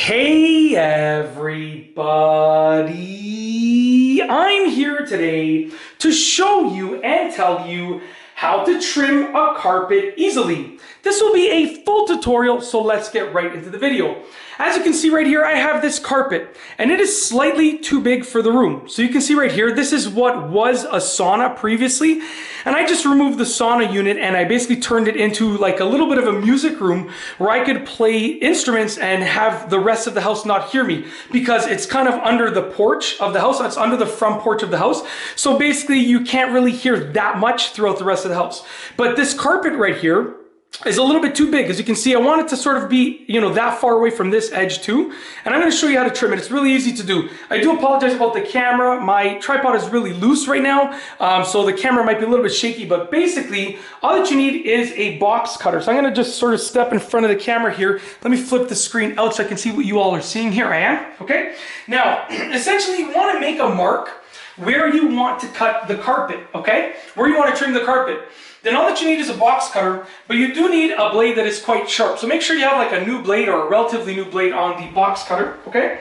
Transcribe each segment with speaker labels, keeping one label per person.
Speaker 1: Hey everybody, I'm here today to show you and tell you how to trim a carpet easily. This will be a full tutorial, so let's get right into the video. As you can see right here, I have this carpet and it is slightly too big for the room. So you can see right here, this is what was a sauna previously. And I just removed the sauna unit and I basically turned it into like a little bit of a music room where I could play instruments and have the rest of the house not hear me, because it's kind of under the porch of the house. It's under the front porch of the house. So basically you can't really hear that much throughout the rest of the house. But this carpet right here is a little bit too big. As you can see, I want it to sort of be, that far away from this edge too. And I'm going to show you how to trim it. It's really easy to do. I do apologize about the camera. My tripod is really loose right now, so the camera might be a little bit shaky, but basically all that you need is a box cutter. So I'm going to just sort of step in front of the camera here. Let me flip the screen out so I can see what you all are seeing. Here I am. Okay. Now, essentially you want to make a mark where you want to cut the carpet, okay? Where you want to trim the carpet. Then all that you need is a box cutter, but you do need a blade that is quite sharp. So make sure you have like a new blade or a relatively new blade on the box cutter, okay?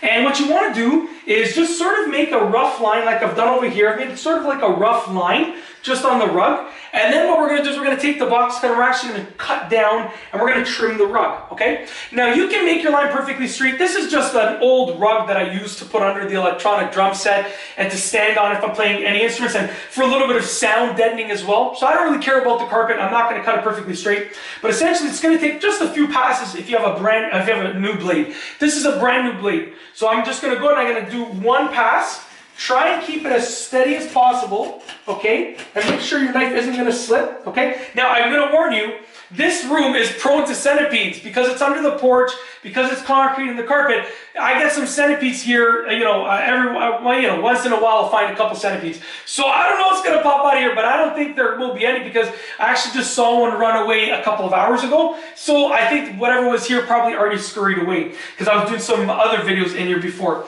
Speaker 1: And what you want to do is just sort of make a rough line like I've done over here. I've made sort of like a rough line just on the rug. And then what we're going to do is we're going to take the box cutter, we're actually going to cut down and we're going to trim the rug, okay? Now you can make your line perfectly straight. This is just an old rug that I used to put under the electronic drum set and to stand on if I'm playing any instruments, and for a little bit of sound deadening as well. So I don't really care about the carpet. I'm not going to cut it perfectly straight, but essentially it's going to take just a few passes if you have a new blade. This is a brand new blade. So I'm just going to go and I'm going to do one pass. Try and keep it as steady as possible, okay? And make sure your knife isn't going to slip, okay? Now, I'm going to warn you, this room is prone to centipedes because it's under the porch, because it's concrete in the carpet. I get some centipedes here, once in a while I'll find a couple centipedes. So I don't know what's going to pop out of here, but I don't think there will be any because I actually just saw one run away a couple of hours ago. So I think whatever was here probably already scurried away because I was doing some other videos in here before.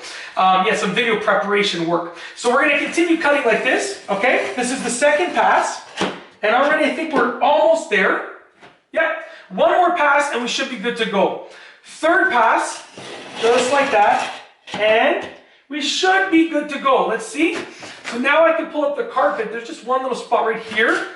Speaker 1: Some video preparation work. So we're going to continue cutting like this, okay? This is the second pass, and already I think we're almost there. Yep, one more pass and we should be good to go. Third pass, just like that, and we should be good to go. Let's see. So now I can pull up the carpet. There's just one little spot right here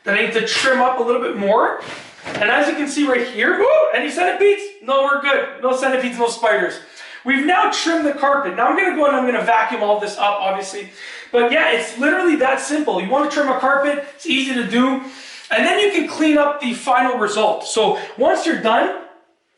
Speaker 1: that I need to trim up a little bit more. And as you can see right here, any centipedes? No, we're good. No centipedes, no spiders. We've now trimmed the carpet. Now I'm going to go and I'm going to vacuum all this up, obviously. But yeah, it's literally that simple. You want to trim a carpet, it's easy to do. And then you can clean up the final result. So once you're done,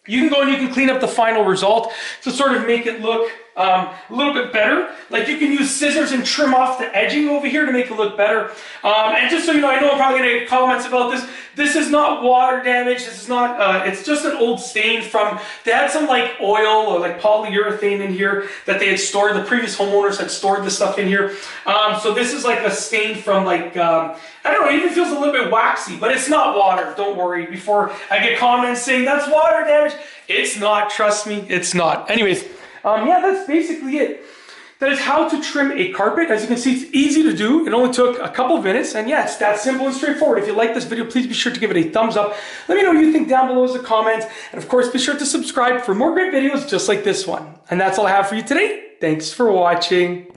Speaker 1: you can go and you can clean up the final result to sort of make it look a little bit better. Like you can use scissors and trim off the edging over here to make it look better. And just so you know, I know I'm probably going to get comments about this. This is not water damage. This is not, it's just an old stain from, they had some like oil or like polyurethane in here that they had stored. The previous homeowners had stored this stuff in here. So this is like a stain from like, I don't know, it even feels a little bit waxy, but it's not water. Don't worry before I get comments saying that's water damage. It's not, trust me, it's not. Anyways, yeah, that's basically it. That is how to trim a carpet. As you can see, it's easy to do. It only took a couple of minutes, and yeah, it's that simple and straightforward. If you like this video, please be sure to give it a thumbs up. Let me know what you think down below as a comment, and of course, be sure to subscribe for more great videos just like this one. And that's all I have for you today. Thanks for watching.